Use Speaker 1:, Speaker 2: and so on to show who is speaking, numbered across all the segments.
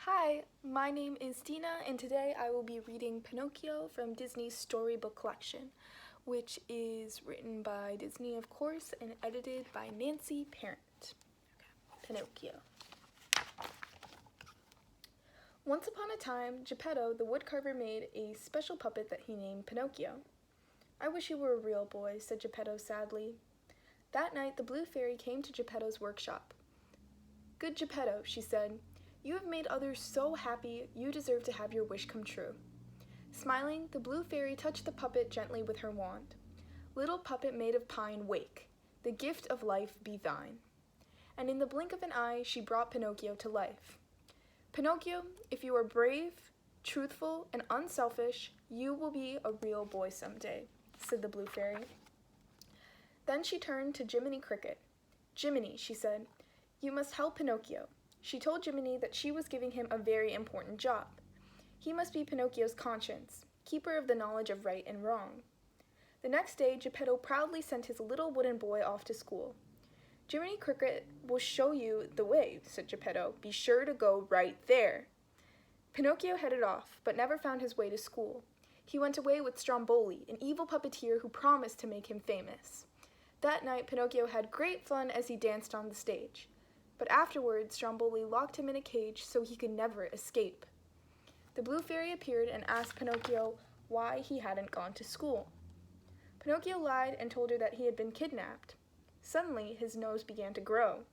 Speaker 1: Hi, my name is Dina, and today I will be reading Pinocchio from Disney's storybook collection, which is written by Disney, of course, and edited by Nancy Parent. Pinocchio. Once upon a time, Geppetto, the woodcarver, made a special puppet that he named Pinocchio. "I wish you were a real boy," said Geppetto sadly. That night, the Blue Fairy came to Geppetto's workshop. "Good Geppetto," she said, "you have made others so happy, you deserve to have your wish come true." Smiling, the Blue Fairy touched the puppet gently with her wand. "Little puppet made of pine, wake. The gift of life be thine." And in the blink of an eye, she brought Pinocchio to life. "Pinocchio, if you are brave, truthful, and unselfish, you will be a real boy someday," said the Blue Fairy. Then she turned to Jiminy Cricket. "Jiminy," she said, "you must help Pinocchio." She told Jiminy that she was giving him a very important job. He must be Pinocchio's conscience, keeper of the knowledge of right and wrong. The next day, Geppetto proudly sent his little wooden boy off to school. "Jiminy Cricket will show you the way," said Geppetto. "Be sure to go right there." Pinocchio headed off, but never found his way to school. He went away with Stromboli, an evil puppeteer who promised to make him famous. That night, Pinocchio had great fun as he danced on the stage. But afterwards, Stromboli locked him in a cage so he could never escape. The Blue Fairy appeared and asked Pinocchio why he hadn't gone to school. Pinocchio lied and told her that he had been kidnapped. Suddenly, his nose began to grow.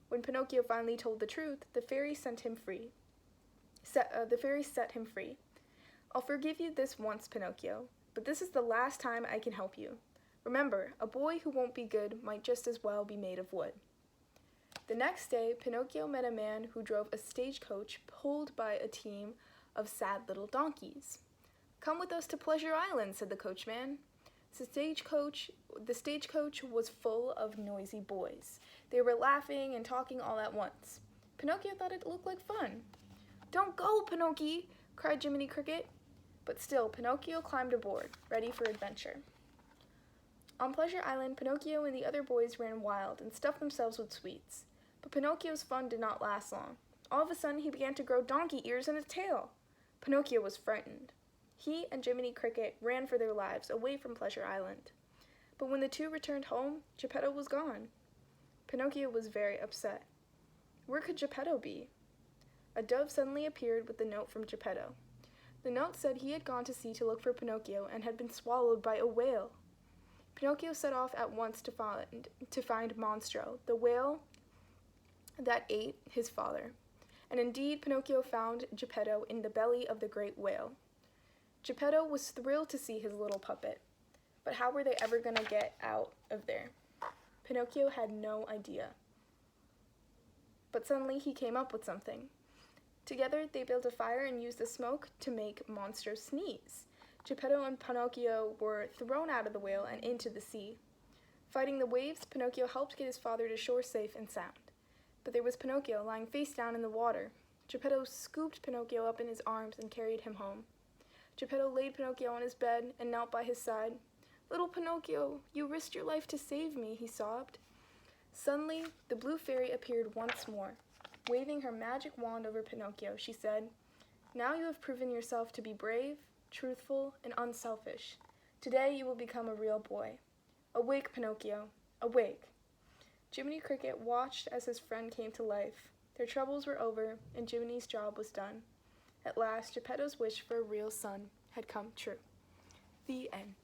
Speaker 1: When Pinocchio finally told the truth, the fairy set him free. "I'll forgive you this once, Pinocchio, but this is the last time I can help you. Remember, a boy who won't be good might just as well be made of wood." The next day, Pinocchio met a man who drove a stagecoach pulled by a team of sad little donkeys. "Come with us to Pleasure Island," said the coachman. The stagecoach was full of noisy boys. They were laughing and talking all at once. Pinocchio thought it looked like fun. "Don't go, Pinocchio!" cried Jiminy Cricket. But still, Pinocchio climbed aboard, ready for adventure. On Pleasure Island, Pinocchio and the other boys ran wild and stuffed themselves with sweets. But Pinocchio's fun did not last long. All of a sudden, he began to grow donkey ears and a tail. Pinocchio was frightened. He and Jiminy Cricket ran for their lives away from Pleasure Island. But when the two returned home, Geppetto was gone. Pinocchio was very upset. Where could Geppetto be? A dove suddenly appeared with a note from Geppetto. The note said he had gone to sea to look for Pinocchio and had been swallowed by a whale. Pinocchio set off at once to find Monstro, the whale that ate his father. And indeed, Pinocchio found Geppetto in the belly of the great whale. Geppetto was thrilled to see his little puppet. But how were they ever going to get out of there? Pinocchio had no idea. But suddenly he came up with something. Together, they built a fire and used the smoke to make Monstro sneeze. Geppetto and Pinocchio were thrown out of the whale and into the sea. Fighting the waves, Pinocchio helped get his father to shore safe and sound. But there was Pinocchio lying face down in the water. Geppetto scooped Pinocchio up in his arms and carried him home. Geppetto laid Pinocchio on his bed and knelt by his side. "Little Pinocchio, you risked your life to save me," he sobbed. Suddenly, the Blue Fairy appeared once more. Waving her magic wand over Pinocchio, she said, "Now you have proven yourself to be brave, truthful, and unselfish. Today you will become a real boy. Awake, Pinocchio, awake." Jiminy Cricket watched as his friend came to life. Their troubles were over, and Jiminy's job was done. At last, Geppetto's wish for a real son had come true. The end.